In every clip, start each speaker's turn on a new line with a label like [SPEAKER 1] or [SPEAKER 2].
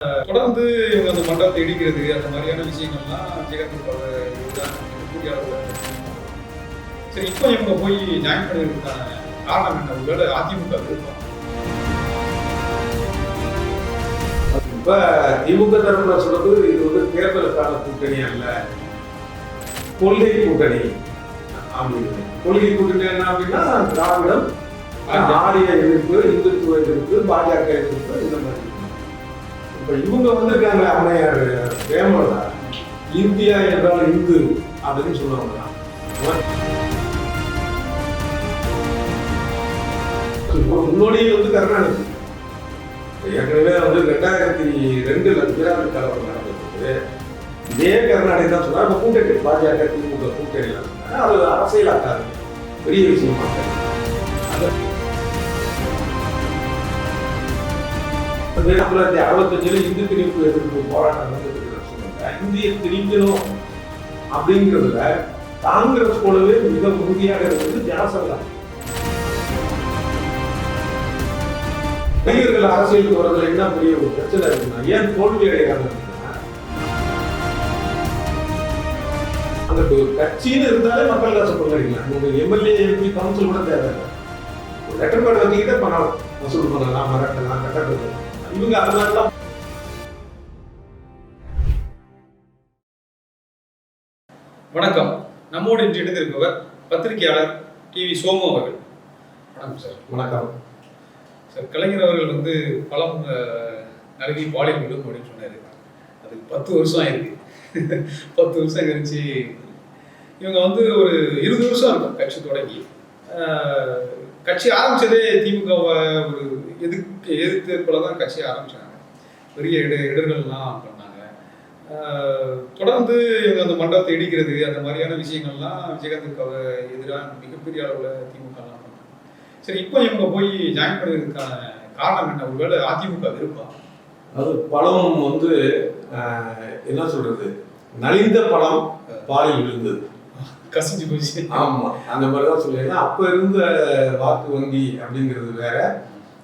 [SPEAKER 1] தொடர்ந்து இவங்க அந்த மண்டபத்தை இடிக்கிறது அந்த மாதிரியான விஷயங்கள்லாம் இதுதான் கூடிய அளவுல. சரி, இப்போ இவங்க போய் ஜாயின் பண்ணுறதுக்கான காரணம் என்ன? ஒருவேளை அதிமுக விருப்பம்.
[SPEAKER 2] இப்ப திமுக தரப்புல சொல்றது இது வந்து தேர்தலுக்கான கூட்டணி அல்ல, கொள்கை கூட்டணி அப்படின்னு. கொள்கை கூட்டணி என்ன அப்படின்னா திராவிடம், ஆரிய எதிர்ப்பு, இந்துத்துவ எதிர்ப்பு, பாஜக எதிர்ப்பு, இந்த மாதிரி. இப்ப இவங்க வந்திருக்காங்க அம்மையார் பிரேமலதா, இந்தியா என்றால் இந்து அப்படின்னு சொல்லுவாங்க. முன்னோடியே வந்து கருணாநிதி. ஏற்கனவே வந்து 2002 குஜராத் கலவரம் நடந்தது. இதே கருணாநிதி தான் சொன்னார். இப்ப கூட்டணி பாஜக திமுக கூட்டணி அது அரசியலாக்காது, பெரிய விஷயமாக. 1965 இந்து திணிப்பு எதிர்ப்பு போராட்டம் நடந்துட்டு இந்திய திணிக்கணும் அப்படிங்கிறதுல காங்கிரஸ் போலவே மிக உறுதியாக இருந்தது ஜனசங்கா. இளைஞர்கள் அரசியலுக்கு வரதுல என்ன பெரிய ஒரு பிரச்சனை இருக்குன்னா, ஏன் தோல்வி அடைகிறாங்க? அந்த கட்சின்னு இருந்தாலே மக்கள் காசு கொள்ளடிக்கலாம். உங்களுக்கு எம்எல்ஏ, எம்பி, கவுன்சில் கூட தேவையில்லை. ஒரு லெட்டர் பேட் வச்சுக்கிட்டே பண்ணலாம், வசூல் பண்ணலாம், மிரட்டலாம், கட்டணும். இவங்க அதனால.
[SPEAKER 1] வணக்கம். நம்மோடு இன்று இணைந்திருப்பவர் பத்திரிகையாளர் டிவி சோமு அவர்கள். வணக்கம் சார்.
[SPEAKER 2] வணக்கம்
[SPEAKER 1] சார். கலைஞர் அவர்கள் வந்து பலம் நல்கி பாலியல் விடும் அப்படின்னு சொன்னாரு. அதுக்கு 10 வருஷம் ஆயிருக்கு. 10 வருஷம் கழிச்சு இவங்க வந்து ஒரு 20 வருஷம் இருக்கும் கட்சி தொடங்கி. கட்சி ஆரம்பிச்சதே திமுகவை ஒரு எதிர்த்து போல தான் கட்சி ஆரம்பிச்சாங்க. பெரிய இடர்கள்லாம் பண்ணாங்க. தொடர்ந்து இவங்க அந்த மண்டபத்தை இடிக்கிறது அந்த மாதிரியான விஷயங்கள்லாம் விஜயகாந்துக்கு எதிராக மிகப்பெரிய அளவில் திமுகலாம் பண்ணாங்க. சரி, இப்போ இவங்க போய் ஜாயின் பண்ணுறதுக்கான காரணம் என்ன? ஒருவேளை அதிமுக விருப்பம்.
[SPEAKER 2] அது பழம் வந்து என்ன சொல்றது, நலிந்த பழம் பாலில் விழுந்தது,
[SPEAKER 1] கசிஞ்சு போச்சு.
[SPEAKER 2] ஆமா, அந்த மாதிரிதான் சொல்லுவேன். அப்ப இருந்த வாக்கு வங்கி அப்படிங்கிறது வேற.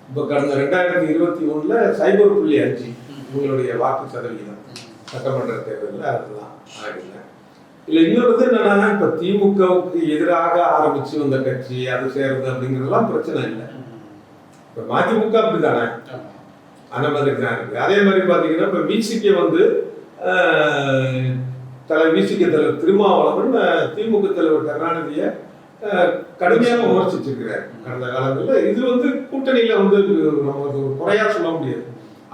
[SPEAKER 2] இப்ப கடந்த 2021 0.5 உங்களுடைய வாக்கு சதவீதம் சட்டமன்ற தேர்தலில் அதுதான் ஆகல. இல்லை, இன்னொரு என்னன்னா, இப்ப திமுகவுக்கு எதிராக ஆரம்பிச்சு வந்த கட்சி அது சேருது அப்படிங்கிறதுலாம் பிரச்சனை இல்லை. இப்ப மதிமுக அப்படித்தானே, அந்த மாதிரி தான் இருக்கு. அதே மாதிரி பாத்தீங்கன்னா இப்ப விசிகே வந்து விசிகே தலைவர் திருமாவளவன் திமுக தலைவர் கருணாநிதியை கடுமையாக விமர்சிச்சிருக்கிறார் கடந்த காலங்களில். இது வந்து கூட்டணியில வந்து நமக்கு ஒரு குறையா சொல்ல முடியாது.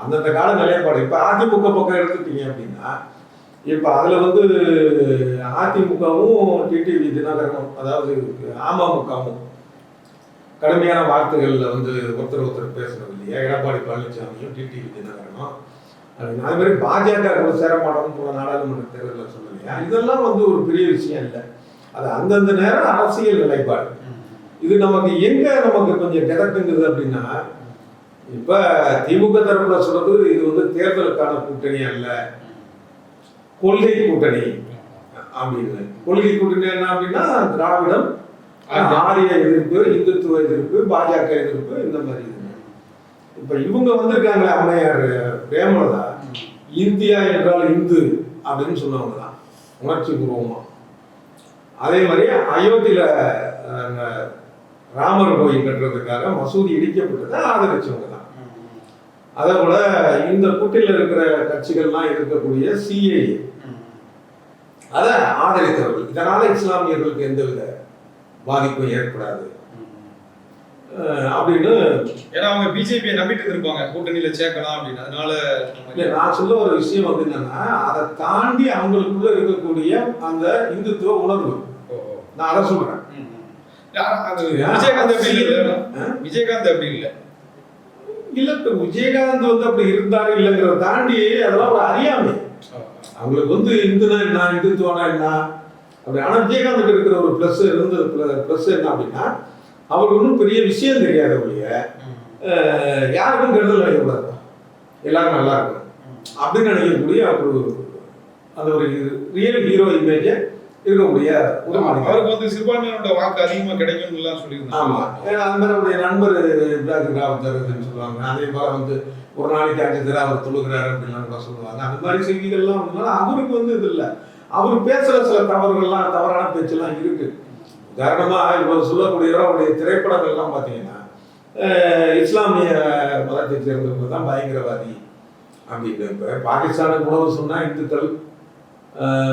[SPEAKER 2] அந்தந்த கால நிலைப்பாடு. இப்ப அதிமுக பக்கம் எடுத்துட்டீங்க அப்படின்னா, இப்ப அதுல வந்து அதிமுகவும் டிடிவி தினகரனும், அதாவது அமமுகவும் கடுமையான வார்த்தைகள்ல வந்து ஒருத்தர் பேசுறது இல்லையா? எடப்பாடி பழனிசாமியும் டிடிவி தினகரனும். அதே மாதிரி பாஜக கூட சேரமாட்டோம் போன நாடாளுமன்ற தேர்தலில் சொல்லலையா? இதெல்லாம் வந்து ஒரு பெரிய விஷயம் இல்லை. அது அந்தந்த நேரம் அரசியல் நிலைப்பாடு. இது நமக்கு கொஞ்சம் கிடக்குங்குது அப்படின்னா, இப்ப திமுக தரப்புல சொல்றது இது வந்து தேர்தலுக்கான கூட்டணி அல்ல, கொள்கை கூட்டணி அப்படின்னு. கொள்கை கூட்டணி என்ன அப்படின்னா திராவிடம், ஆரிய எதிர்ப்பு, இந்துத்துவ எதிர்ப்பு, பாஜக எதிர்ப்பு, இந்த மாதிரி. இப்ப இவங்க வந்திருக்காங்க அம்மையார் பிரேமலதா, இந்தியா என்றால் இந்து அப்படின்னு சொன்னவங்க தான் உணர்ச்சி பூர்வமா. அதே மாதிரி அயோத்தியில ராமர் கோயில் கட்டுறதுக்காக மசூதி இடிக்கப்பட்டதை ஆதரிச்சவங்க தான். அதே போல இந்த கூட்டில் இருக்கிற கட்சிகள்லாம் இருக்கக்கூடிய சிஏஏ அதை ஆதரித்தவர்கள். இதனால இஸ்லாமியர்களுக்கு எந்தவித பாதிப்பும் ஏற்படாது அப்படின்னு.
[SPEAKER 1] ஏன்னா அவங்க பிஜேபியை நம்பிட்டு இருப்பாங்க கூட்டணியில சேர்க்கலாம் அப்படின்னு. அதனால
[SPEAKER 2] நான் சொல்ல ஒரு விஷயம் வந்து என்னன்னா, அதை தாண்டி அவங்களுக்குள்ள இருக்கக்கூடிய அந்த இந்துத்துவ உணர்வு, நான் அதை சொல்றேன்.
[SPEAKER 1] விஜயகாந்த் அப்படி இல்லை. விஜயகாந்த் அப்படி இல்லை.
[SPEAKER 2] இல்ல, இப்ப விஜயகாந்த் வந்து அப்படி இருந்தாரு இல்லைங்கிறத தாண்டி அதெல்லாம் ஒரு அறியாமை. அவங்களுக்கு வந்து இந்துனா என்ன, இந்துத்துவனா என்ன அப்படி. ஆனா விஜயகாந்த் இருக்கிற ஒரு பிளஸ் என்ன அப்படின்னா, அவருக்கு ஒன்றும் பெரிய விஷயம் தெரியாத ஒழிய யாருக்கும் கெடுதல் நினைக்கக்கூடாது, எல்லாரும் நல்லா இருக்கும் அப்படின்னு நினைக்கக்கூடிய ஒரு அந்த ஒரு ரியல் ஹீரோ இமேஜை இருக்கக்கூடிய ஒரு மனிதர்.
[SPEAKER 1] அவருக்கு வந்து சிறுபான்மையோட வாக்கு அதிகமா கிடைக்கும்னு சொல்லியிருந்தாங்க.
[SPEAKER 2] ஆமா, ஏன்னா அது மாதிரி அவருடைய நண்பர் ராவுத்தர்ன்னு சொல்லுவாங்க. அதே போல வந்து ஒரு நாளைக்கு 5 தடவை அவர் தொழுகிறாரு அப்படின்லாம் கூட சொல்லுவாங்க. அந்த மாதிரி செய்திகள்லாம் வந்ததுனால அவருக்கு வந்து இது இல்லை. அவர் பேசுற சில தவறுகள்லாம், தவறான பேச்செல்லாம் இருக்கு. உதாரணமா இவர் சொல்லக்கூடிய அவருடைய திரைப்படங்கள்லாம் பார்த்தீங்கன்னா இஸ்லாமிய மதத்தை சேர்ந்தவங்க தான் பயங்கரவாதி அப்படின்னு. இப்போ பாகிஸ்தானுக்கு உணவு சொன்னால் இந்துக்கள்,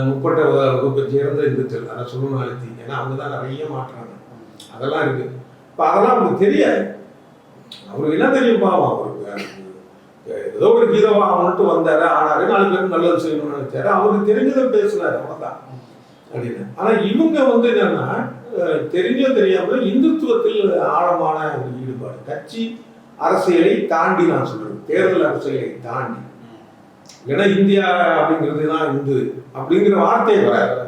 [SPEAKER 2] முற்பட்ட வகுப்பை சேர்ந்த இந்துக்கள், அதை சொல்லணும் அழுத்தி, ஏன்னா அவங்க தான் நிறைய மாற்றாங்க. அதெல்லாம் இருக்கு. இப்போ அதெல்லாம் அவருக்கு தெரியாது. அவருக்கு என்ன தெரியும் பாவம், அவருக்கு ஏதோ ஒரு கீதவா அவன்ட்டு வந்தாரு, ஆனாரு, 4 பேருக்கு நல்லது செய்யணும்னு நினைச்சாரு, அவருக்கு தெரிஞ்சதை பேசினாரு, அவ்வளோதான் அப்படின்னு. ஆனால் இவங்க வந்து என்னன்னா தெரிஞ்சோ தெரியாமல் இந்துத்துவத்தில் ஆழமான ஒரு ஈடுபாடு, கட்சி அரசியலை தாண்டி, நான் சொல்றேன் தேர்தல் அரசியலை தாண்டி. ஏன்னா இந்தியா அப்படிங்கிறது தான் இந்து அப்படிங்கிற வார்த்தையை வராது.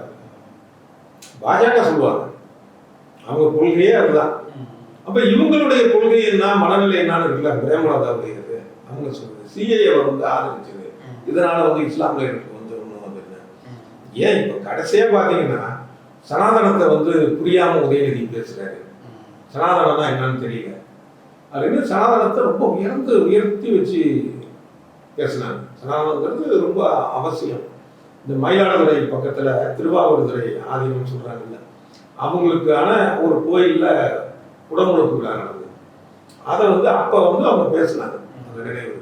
[SPEAKER 2] பாஜக சொல்லுவாங்க, அவங்க கொள்கையே அதுதான். அப்ப இவங்களுடைய கொள்கை என்ன, மனநிலை என்னன்னு இருக்குல்ல, பிரேமலதாவுடையது அவங்க சொல்றது, சிஏஏ வந்து ஆதரிச்சது, இதனால வந்து இஸ்லாமிய வந்து ஒன்றும் அப்படின்னு. ஏன் இப்ப கடைசியா பாத்தீங்கன்னா சனாதனத்தை வந்து புரியாம உதயநிதி பேசுறாரு. சனாதனம்னா என்னன்னு தெரியல அப்படின்னு சனாதனத்தை ரொம்ப உயர்த்தி வச்சு பேசினாங்க. சனாதனங்கிறது ரொம்ப அவசியம். இந்த மயிலாடுதுறை பக்கத்துல திருவாவூர்துறை ஆதீனம் சொல்றாங்கல்ல, அவங்களுக்கான ஒரு கோயில்ல குடமுழுக்கு விழா நடந்தது. அதை வந்து அப்ப வந்து அவங்க பேசினாங்க, அந்த நினைவு.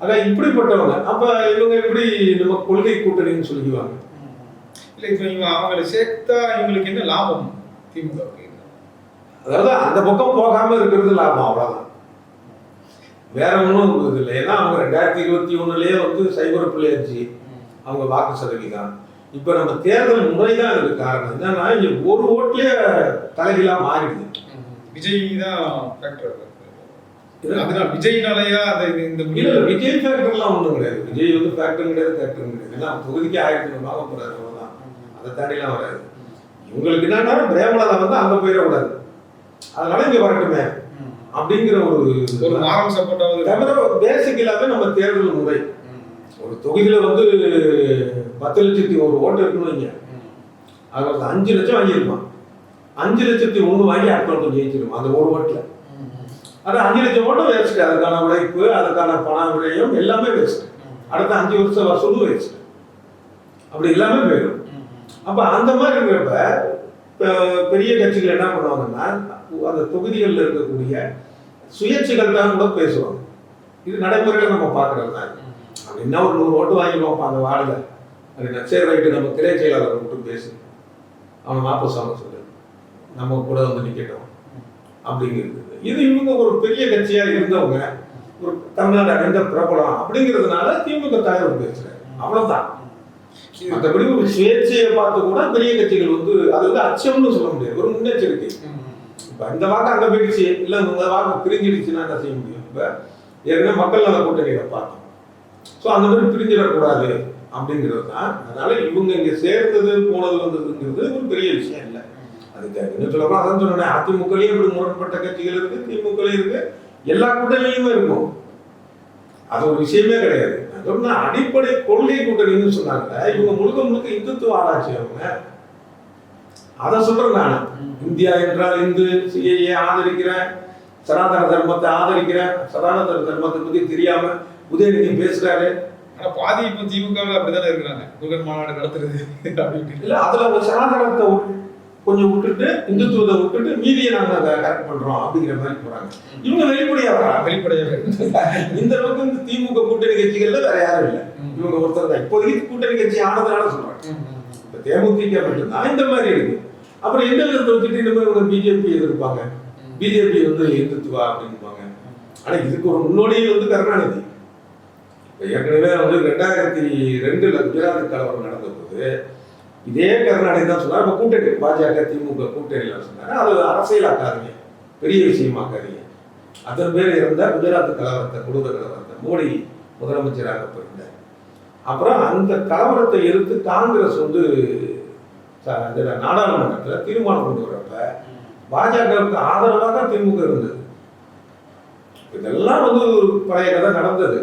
[SPEAKER 2] அதான் இப்படிப்பட்டவங்க. அப்ப இவங்க எப்படி நம்ம கொள்கை கூட்டணின்னு சொல்லிக்குவாங்க?
[SPEAKER 1] இல்லை, இப்போ இவங்க அவங்களை சேர்த்தா இவங்களுக்கு என்ன லாபம் திமுக?
[SPEAKER 2] அதாவது அந்த பக்கம் போகாம இருக்கிறது லாபம், அவ்வளவுதான், வேற ஒன்றும் இல்லை. ஏன்னா அவங்க 2021 வந்து சைபர் பிள்ளையாச்சு அவங்க வாக்கு சதவீதம். இப்போ நம்ம தேர்தல் முறை தான் இதுக்கு காரணம். என்னன்னா இங்க ஒரு ஓட்லயே தலைகீழா மாறிடுது.
[SPEAKER 1] விஜய் தான் ஃபேக்டர். அதனால விஜய்னாலயா இந்த
[SPEAKER 2] விஜய் ஃபேக்டர்லாம் ஒன்றும் கிடையாது. விஜய் வந்து ஃபேக்டர் கிடையாது, ஃபேக்டர் கிடையாது. ஏன்னா தொகுதிக்கு 1000 வாங்க போறாரு, அவ்வளவுதான். அதை தாண்டிலாம் வராது. இவங்களுக்கு என்னன்னா பிரேமலதா வந்து அங்க போயிடக்கூடாது, அதனால இங்க வரட்டுமே அப்படிங்கிற ஒரு
[SPEAKER 1] மாரம் சப்போர்ட்
[SPEAKER 2] தவிர பேசிக் எல்லாமே நம்ம தேர்தல் முறை. ஒரு தொகுதியில வந்து 10,01,000 ஓட்டு இருக்குன்னு வைங்க, அது 5 லட்சம் வாங்கியிருப்பான். 5,01,000 வாங்கி அடுத்த ஜெயிச்சிருப்பான் அந்த ஒரு ஓட்டுல. அது 5 லட்சம் ஓட்டும் வேஸ்ட். அதுக்கான உழைப்பு, அதுக்கான பண விரயம் எல்லாமே வேஸ்ட். அடுத்த 5 வருஷம் வசூலும் வேஸ்ட். அப்படி எல்லாமே போயிடும். அப்ப அந்த மாதிரி இருக்கிறப்ப பெரிய கட்சிகள் என்ன பண்ணுவாங்கன்னா அந்த தொகுதிகளில் இருக்கக்கூடிய சுயேட்சைகள் தான் கூட பேசுவாங்க. இது நடைமுறையில் நம்ம பார்க்கறது தான். அப்படின்னா ஒரு 100 ஓட்டு வாங்கிடுவோம் அந்த வார்டில் அப்படின்னா, சரி ரைட்டு, நம்ம திரை செயலாளரை விட்டு பேசு, அவன் வாபஸ் வாங்க சொல்லு, நம்ம கூட வந்து நிற்கட்டும் அப்படிங்கிறது. இது இவங்க ஒரு பெரிய கட்சியாக இருந்தவங்க, ஒரு தமிழ்நாடு அடைந்த பிரபலம் அப்படிங்கிறதுனால திமுக தலைவர் பேசுறாரு, அவ்வளவுதான். மற்றபடி ஒரு சுயேட்சையை பார்த்து கூட பெரிய கட்சிகள் வந்து அது வந்து அச்சம்னு சொல்ல முடியாது, ஒரு முன்னெச்சரிக்கை. இப்ப இந்த வாக்கு அங்க போயிடுச்சு, இல்ல இந்த வாக்கு பிரிஞ்சிடுச்சுன்னா என்ன செய்ய முடியும்? இப்ப ஏற்கனவே மக்கள் நல கூட்டணியை பார்த்தோம். ஸோ அந்த மாதிரி பிரிஞ்சிடக்கூடாது அப்படிங்கிறது தான். அதனால இவங்க இங்க சேர்ந்தது போனது வந்ததுங்கிறது ஒரு பெரிய விஷயம் இல்லை. அதுக்கு என்ன சொல்லலாம், அதான் சொன்னேன், அதிமுகலையும் இப்படி முரண்பட்ட கட்சிகள் இருக்கு, திமுகலையும் இருக்கு, எல்லா கூட்டணியுமே இருக்கும். அது ஒரு விஷயமே கிடையாது. அடிப்படை கொள்கை கூட்டணின்னு சொன்னாங்க. இவங்க முழுக்க இந்துத்துவ ஆராய்ச்சி. அவங்க அதை சொல்றேன் நான். இந்தியா என்றால் இந்து, சிஏஏ ஆதரிக்கிறேன், சனாதன தர்மத்தை ஆதரிக்கிறேன், சனாதன தர்மத்தை பத்தி தெரியாம உதயநிதி பேசுறாரு.
[SPEAKER 1] ஆனா பாதி இப்ப திமுக அப்படித்தானே இருக்கிறாங்க, முருகன் மாநாடு நடத்துறது அப்படின்னு.
[SPEAKER 2] இல்ல, அதுல ஒரு சனாதனத்தை கொஞ்சம் விட்டுட்டு இந்துத்துவத்தை விட்டுட்டு மீதியை நாங்க கரெக்ட் பண்றோம் அப்படிங்கிற மாதிரி போறாங்க. இவங்க வெளிப்படையாக இந்த அளவுக்கு இந்த திமுக கூட்டணி கட்சிகள்ல வேற யாரும் இல்லை, இவங்க ஒருத்தர் தான் இப்போதைக்கு கூட்டணி கட்சி ஆனதுனால சொல்றாங்க. இப்ப தேமுதிக மட்டும்தான் இந்த மாதிரி இருக்கு. அப்புறம் எந்த விதத்தை வச்சுட்டு இந்த மாதிரி இவங்க பிஜேபி எதிர்ப்பாங்க, பிஜேபி வந்து இந்துத்துவா அப்படின்பாங்க. ஆனா இதுக்கு ஒரு முன்னோடியே வந்து கருணாநிதி. ஏற்கனவே வந்து 2002 குஜராத் கலவரம் நடந்த போது இதே கருணாநிதி தான் சொன்னார், இப்போ கூட்டணி பாஜக திமுக கூட்டணியில் சொன்னார், அது அரசியலாக்காதீங்க, பெரிய விஷயமாக்காதீங்க. அதன் பேர் இருந்த குஜராத் கலவரத்தை, கொடூர கலவரத்தை மோடி முதலமைச்சராக போயிருந்தார். அப்புறம் அந்த கலவரத்தை எதிர்த்து காங்கிரஸ் வந்து நாடாளுமன்றத்தில் தீர்மானம் கொண்டு வரப்ப பாஜகவுக்கு ஆதரவாக தான் திமுக இருந்தது. இதெல்லாம் வந்து ஒரு பழைய கதை நடந்தது.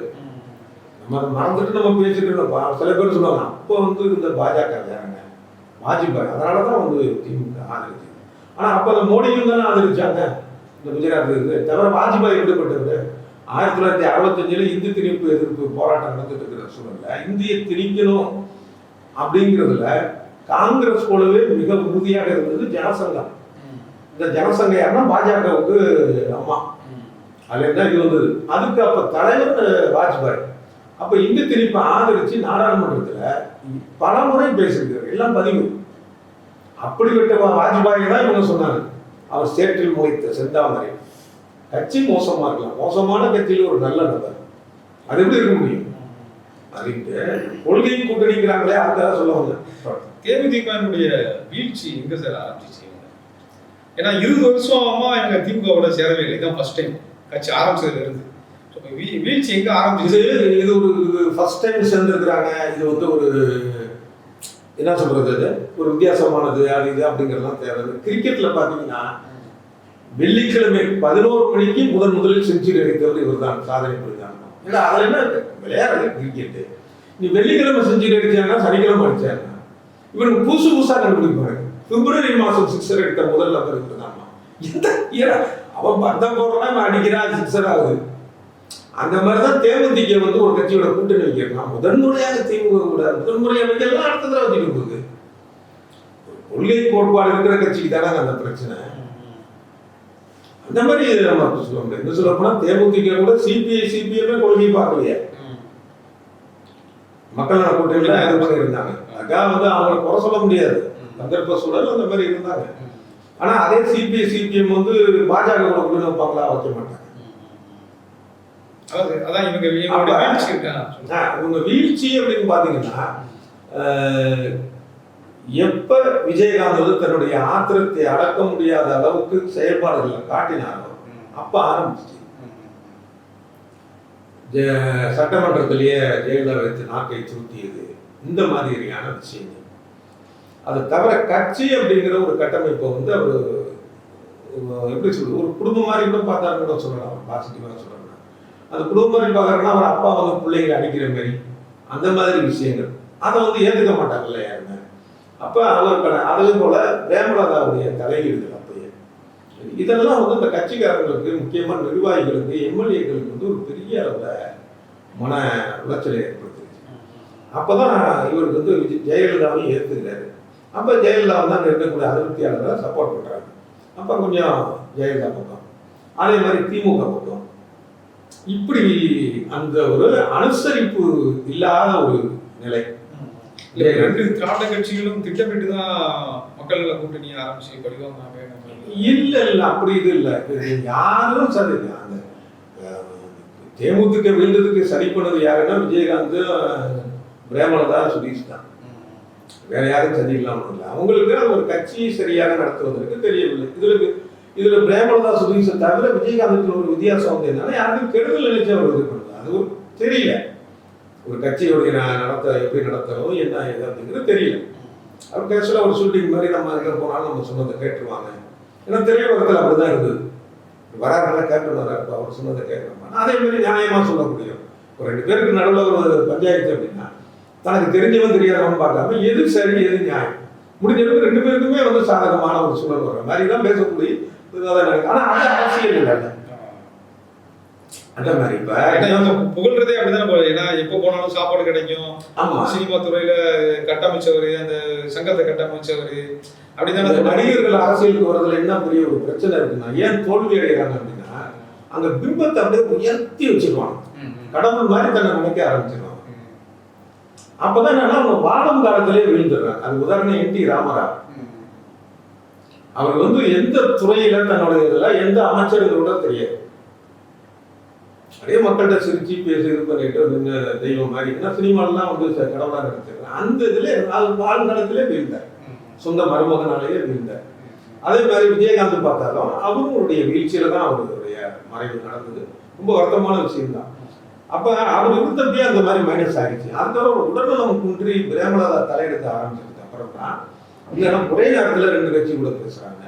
[SPEAKER 2] நம்ம அதை மறந்துட்டு நம்ம பேசிட்டு இருந்தோம். சில பேர் சொல்லுவாங்க, அப்போ வந்து இந்த பாஜக வேறங்க, வாஜ்பாய். அதனால தான் வந்து திமுக ஆதரிச்சு. ஆனால் அப்போ அந்த மோடியும் தானே ஆதரிச்சாங்க இந்த குஜராத் இது. தவிர வாஜ்பாய் எப்படிப்பட்டவர்? 1965 இந்தி திணிப்பு எதிர்ப்பு போராட்டம் நடந்துட்டு இருக்கிற சூழல்ல இந்தியை திணிக்கணும் அப்படிங்கிறதுல காங்கிரஸ் போலவே மிக உறுதியாக இருந்தது ஜனசங்கம். இந்த ஜனசங்கம் யாருன்னா பாஜகவுக்கு அம்மா. அதுல தான் இது வந்தது. அதுக்கு அப்ப தலைவர் வாஜ்பாய். அப்ப இந்தி திணிப்பை ஆதரிச்சு நாடாளுமன்றத்துல பல முறை பேசியிருக்காரு, எல்லாம் பதிவு. அப்படிப்பட்ட வாஜ்பாய் தான் இவங்க சொன்னாங்க அவர் சேற்றில் மொய்த்த செந்தாமரை. கட்சி மோசமா இருக்கலாம், மோசமான கட்சியில் ஒரு நல்ல நபர், அது எப்படி இருக்க முடியும்? அதுக்கு கொள்கை கூட்டணிங்கிறாங்களே, அதுக்காக சொல்ல வந்தேன்.
[SPEAKER 1] தேமுதிகனுடைய வீழ்ச்சி எங்க சார் ஆரம்பிச்சிச்சு? ஏன்னா 20 வருஷமா இவங்க திமுகவோட சேரவே இல்லை, இதான் ஃபர்ஸ்ட் டைம் கட்சி ஆரம்பிச்சதுல இருந்து. வீழ்ச்சி எங்க ஆரம்பிச்சு?
[SPEAKER 2] இது ஒரு ஃபர்ஸ்ட் டைம் சேர்ந்துருக்குறாங்க. இது வந்து ஒரு என்ன சொல்றது, அது ஒரு வித்தியாசமானது அது இது அப்படிங்கிறதுலாம் தேவை. கிரிக்கெட்ல பாத்தீங்கன்னா வெள்ளிக்கிழமை 11 மணிக்கு முதலில் செஞ்சுரி அடித்தவர் இவர் தான், சாதனை புரிஞ்சாங்க. ஏன்னா அதுல என்ன விளையாடுறது கிரிக்கெட்டு. நீ வெள்ளிக்கிழமை செஞ்சுரி அடிச்சாங்கன்னா சனிக்கிழமை அடிச்சாங்க. இவனுக்கு புதுசா கண்டுபிடிப்பாங்க. பிப்ரவரி மாசம் சிக்ஸர் எடுத்த முதல் நபர் இவர். அவன் பந்தம் போடுறான், அடிக்கிறான், சிக்ஸர் ஆகுது. அந்த மாதிரிதான் தேமுதிக வந்து ஒரு கட்சியோட கூட்டணி வைக்கிறோம். முதன்முறையாக திமுக கூட முதன்முறையாக வைக்கலாம், அடுத்த தடவை வச்சுட்டு போகுது. கொள்கை கோட்பாடு இருக்கிற கட்சிக்கு தானே அந்த பிரச்சனை. அந்த மாதிரி நம்ம சொல்ல முடியாது. என்ன சொல்ல போனா தேமுதிக கூட சிபிஎம்மே கொள்கை பார்க்கலையே. மக்கள் நல கூட்டணியில இது பண்ணி இருந்தாங்க. அதுக்காக வந்து அவங்களை குறை சொல்ல முடியாது, சந்தர்ப்ப சூழல் அந்த மாதிரி இருந்தாங்க. ஆனா அதே சிபிஎம் வந்து பாஜக கூட கூட்டணி வைப்பாங்களா? வைக்க மாட்டாங்க. இவங்க வீழ்ச்சி அப்படின்னு பாத்தீங்கன்னா, எப்ப விஜயகாந்த் வந்து தன்னுடைய ஆத்திரத்தை அடக்க முடியாத அளவுக்கு செயல்பாடுகளை காட்டினாரோ அப்ப ஆரம்பிச்சு. சட்டமன்றத்திலேயே ஜெயலலிதா வைத்து நாக்கை சுருட்டியது, இந்த மாதிரியான விஷயங்கள். அதை தவிர கட்சி அப்படிங்கிற ஒரு கட்டமைப்பை வந்து அவர் எப்படி சொல்றது, ஒரு குடும்பம் மாதிரி கூட பார்த்தாருன்னு கூட சொல்லலாம். பாசிட்டிவா சொல்லலாம். அந்த குடும்பம் மாதிரி பார்க்கறதுனா அவர் அப்பா வந்து பிள்ளைங்களை அடிக்கிற மாதிரி அந்த மாதிரி விஷயங்கள் அதை வந்து ஏற்றுக்க மாட்டாங்கல்ல யாருமே. அப்ப அவர் அதே போல பிரேமலதாவுடைய தலையீடுகள் அப்பயே இதெல்லாம் வந்து இந்த கட்சிக்காரங்களுக்கு, முக்கியமா நிர்வாகிகளுக்கு, எம்எல்ஏக்களுக்கு வந்து ஒரு பெரிய அளவுல மன உளைச்சலை ஏற்படுத்துச்சு. அப்பதான் இவருக்கு வந்து ஜெயலலிதாவையும் ஏற்றுக்கிறாரு. அப்ப ஜெயலலிதா வந்து அங்க இருக்கக்கூடிய அதிருப்தியாளர்களை சப்போர்ட் பண்றாங்க. அப்ப கொஞ்சம் ஜெயலலிதா பக்கம், அதே மாதிரி திமுக பக்கம், இப்படி அந்த ஒரு அனுசரிப்பு இல்லாத ஒரு நிலை.
[SPEAKER 1] ரெண்டு திராவிட கட்சிகளும் திட்டமிட்டு தான் மக்கள் நல கூட்டணியை ஆரம்பிச்சு படிவாங்க.
[SPEAKER 2] இல்ல அப்படி இது இல்ல. யாரும் சரி, அந்த தேமுதிக வீழ்ந்ததுக்கு சரி பண்ணது யாருன்னா விஜயகாந்த், பிரேமலதா, சுதீஷ் தான். வேற யாரும் சரி இல்லாம இல்லை. அவங்களுக்கு அது ஒரு கட்சியை சரியாக நடத்துவதற்கு தெரியவில்லை. இதுல பிரேமலதா, சுதீஷை தவிர விஜயகாந்துக்கு ஒரு வித்தியாசம் வந்து என்னன்னா, யாருக்கும் கெடுதல் நினைச்சு அவர் இது பண்ணல. அது ஒரு தெரியல, ஒரு கட்சியுடைய எப்படி நடத்தணும் என்ன ஏது அப்படிங்கிறது தெரியல. அவர் கேஷுவலாக ஒரு ஷூட்டிங் மாதிரி நம்ம எங்கே போனாலும் நம்ம சொன்னதை கேட்டுருவாங்க. ஏன்னா திரையுலகத்தில் அப்படிதான் இருந்தது. வராங்கலாம் கேட்டுருவாரு, அப்போ அவர் சொன்னதை கேட்கணும். அதே மாதிரி நியாயமாக சொல்லக்கூடிய ஒரு 2 பேருக்கு நடுவில் ஒரு பஞ்சாயத்து அப்படின்னா தனக்கு தெரிஞ்சவன் தெரியாதவன் பார்க்காம எது சரி எது நியாயம், முடிஞ்சளவுக்கு 2 பேருக்குமே வந்து சாதகமான ஒரு சூழல் வர மாதிரி தான் பேசக்கூடிய. ஆனால் அது அரசியல் இல்லை அந்த மாதிரி. இப்ப
[SPEAKER 1] புகழ்றதே அப்படிதான். ஏன்னா எப்போ போனாலும் சாப்பாடு கிடைக்கும், சினிமா துறையில கட்டமைச்சவர், அந்த சங்கத்தை கட்டமைச்சவர், அப்படிதான்.
[SPEAKER 2] நடிகர்கள் அரசியலுக்கு வரதுல என்ன பெரிய ஒரு பிரச்சனை இருக்குன்னா, ஏன் தோல்வி அடைகிறாங்க அப்படின்னா, அந்த பிம்பத்தை அப்படியே உயர்த்தி வச்சிருவாங்க, கடவுள் மாதிரி தன்னை நினைக்க ஆரம்பிச்சிருவாங்க. அப்பதான் என்னன்னா அவங்க வாழும் காலத்திலே விழுந்துடுறாங்க. அது உதாரணம் என்.டி. ராமராவ். அவர் வந்து எந்த துறையில தன்னுடைய இதுல எந்த அமைச்சர்களோட தெரியாது, அப்படியே மக்கள்கிட்ட சிரிச்சு பேசி இது பண்ணிட்டு நின்று தெய்வம் மாதிரி. ஏன்னா சினிமாலாம் வந்து கடவுளாக நடத்திருக்காங்க. அந்த இதுல வாழ்நாளத்திலே வீழ்ந்தார், சொந்த மருமகனாலேயே வீழ்ந்தார். அதே மாதிரி விஜயகாந்த் பார்த்தாலும் அவருடைய வீழ்ச்சியில தான் அவருடைய மறைவு நடந்தது. ரொம்ப வருத்தமான விஷயம்தான். அப்ப அவர் இருந்தப்பே அந்த மாதிரி மைனஸ் ஆகிடுச்சு. அதுக்கப்புறம் உடல்நலம் குன்றி பிரேமலதா தலையெடுக்க ஆரம்பிச்சதுக்கு அப்புறம் தான் இல்லைன்னா ஒரே நேரத்தில் 2 கட்சி கூட பேசுறாங்க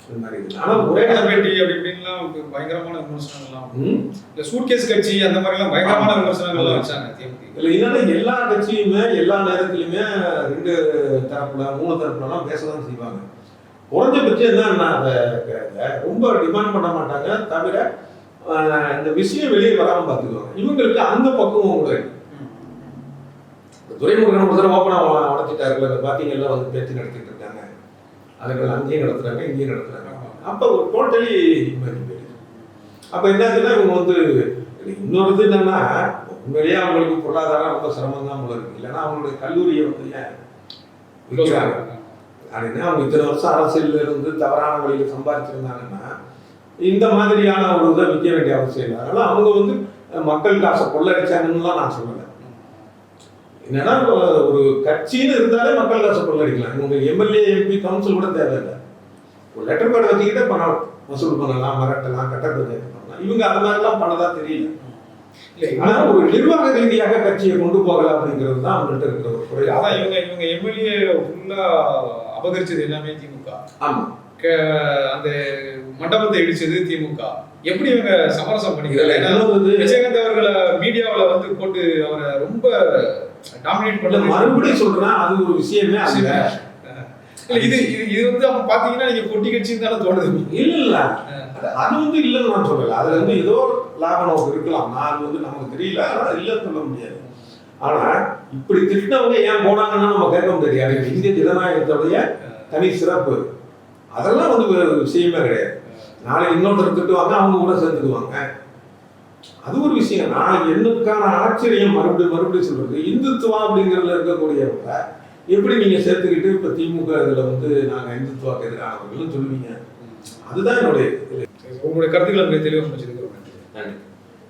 [SPEAKER 2] இந்த மாதிரி இது. ஆனா ஒரே
[SPEAKER 1] பேட்டி அப்படி இப்படின்லாம் பயங்கரமான விமர்சனங்கள்லாம்
[SPEAKER 2] ம்,
[SPEAKER 1] இல்ல சூட்கேஸ் கட்சி அந்த மாதிரிலாம் பயங்கரமான விமர்சனங்கள்லாம் வச்சாங்க திமுக.
[SPEAKER 2] இல்ல என்னன்னா எல்லா கட்சியுமே எல்லா நேரத்திலுமே 2 தரப்புல 3 தரப்புலலாம் பேசதான் செய்வாங்க. குறைஞ்சபட்சம் என்னன்னா அதை ரொம்ப டிமாண்ட் பண்ண மாட்டாங்க, தவிர இந்த விஷயம் வெளியே வராமல் பார்த்துக்குவாங்க. இவங்களுக்கு அந்த பக்குவம் கூட இருக்கு. துரைமுருகன் ஒரு தடவை ஓப்பனா உடச்சிட்டாருல, பார்த்தீங்கன்னா வந்து பேச்சு நடத்திட்டு இருக்காங்க, அதுக்கு அங்கேயும் நடத்துறாங்க இங்கேயும் நடத்துறாங்க. அப்போ டோட்டலி போயிடுது. அப்போ என்னாச்சுன்னா இவங்க வந்து இன்னொரு இது என்னன்னா, உண்மையிலேயே அவங்களுக்கு பொருளாதாரம் ரொம்ப சிரமம் தான் போல இருக்கு. இல்லைன்னா அவங்களுடைய கல்லூரியை வந்து ஏன் விற்கிறாங்க அப்படின்னா, அவங்க இத்தனை வருஷம் அரசியல் இருந்து தவறான வழியில் சம்பாதிச்சிருந்தாங்கன்னா இந்த மாதிரியான ஒரு இதை விற்க வேண்டிய அவசியம் இல்லை. அதனால அவங்க வந்து மக்கள் காசை கொள்ளடிச்சாங்கன்னுலாம் நான் சொல்லலை. என்னன்னா ஒரு கட்சின்னு இருந்தாலே மக்கள் காசை கொள்ளடிக்கலாம். இவங்க எம்எல்ஏ எம்பி கவுன்சில் கூட தேவையில்லை. ஒரு லெட்டர் பேட் வச்சுக்கிட்டே பணம் வசூல் பண்ணலாம், மிரட்டலாம், கட்ட பஞ்சாயத்து பண்ணலாம். இவங்க அது மாதிரிலாம் பண்ணதா தெரியல. ஆனா ஒரு நிர்வாக ரீதியாக கட்சியை கொண்டு போகலாம் அப்படிங்கிறது தான் அவங்கள்ட்ட இருக்கிற ஒரு குறை.
[SPEAKER 1] அதான் இவங்க எம்எல்ஏ ஃபுல்லா அபகரிச்சது எல்லாமே திமுக.
[SPEAKER 2] ஆமா,
[SPEAKER 1] அந்த மண்டபத்தை இடிச்சது திமுக. எப்படி இவங்க சமரசம் பண்ணிக்கிறாங்க? ஏன்னா
[SPEAKER 2] இன்னொரு
[SPEAKER 1] விஜயகாந்த் அவர்களை மீடியாவில் வந்து போட்டு அவரை ரொம்ப டாமினேட் பண்ண
[SPEAKER 2] மறுபடியும் சொல்றேன், அது ஒரு விஷயமே அல்ல.
[SPEAKER 1] இல்ல இது இது இது வந்து அவங்க பாத்தீங்கன்னா நீங்க பொட்டி கட்சின்னு தானே தோணுது.
[SPEAKER 2] இல்ல இல்ல, அது வந்து இல்லைன்னு நான் சொல்லல. அதுல வந்து ஏதோ லாப நோக்கம் இருக்கலாம், நான் அது வந்து நமக்கு தெரியல, அதனால இல்லைன்னு சொல்ல முடியாது. ஆனா இப்படி திட்டவங்க ஏன் போனாங்கன்னா நம்ம கேட்க முடியாது. இந்திய ஜனநாயகத்துடைய தனி சிறப்பு அதெல்லாம் வந்து விஷயமே கிடையாது. நாளைக்கு இன்னொருத்தர் திட்டுவாங்க, அவங்க கூட சேர்ந்துக்குவாங்க, அது ஒரு விஷயம். நாளைக்கு என்னுக்கான ஆச்சரியம் மறுபடியும் சொல்றது, இந்துத்துவா அப்படிங்கிறதுல இருக்கக்கூடியவங்க எப்படி நீங்க சேர்த்துக்கிட்டு இப்ப திமுக இதுல வந்து நாங்க இந்துத்துவாக்கு எதிரானவர்கள் சொல்லுவீங்க? அதுதான் என்னுடைய
[SPEAKER 1] உங்களுடைய கருத்துக்களை தெளிவாக முடிச்சிருக்கிறோம்.
[SPEAKER 2] நன்றி.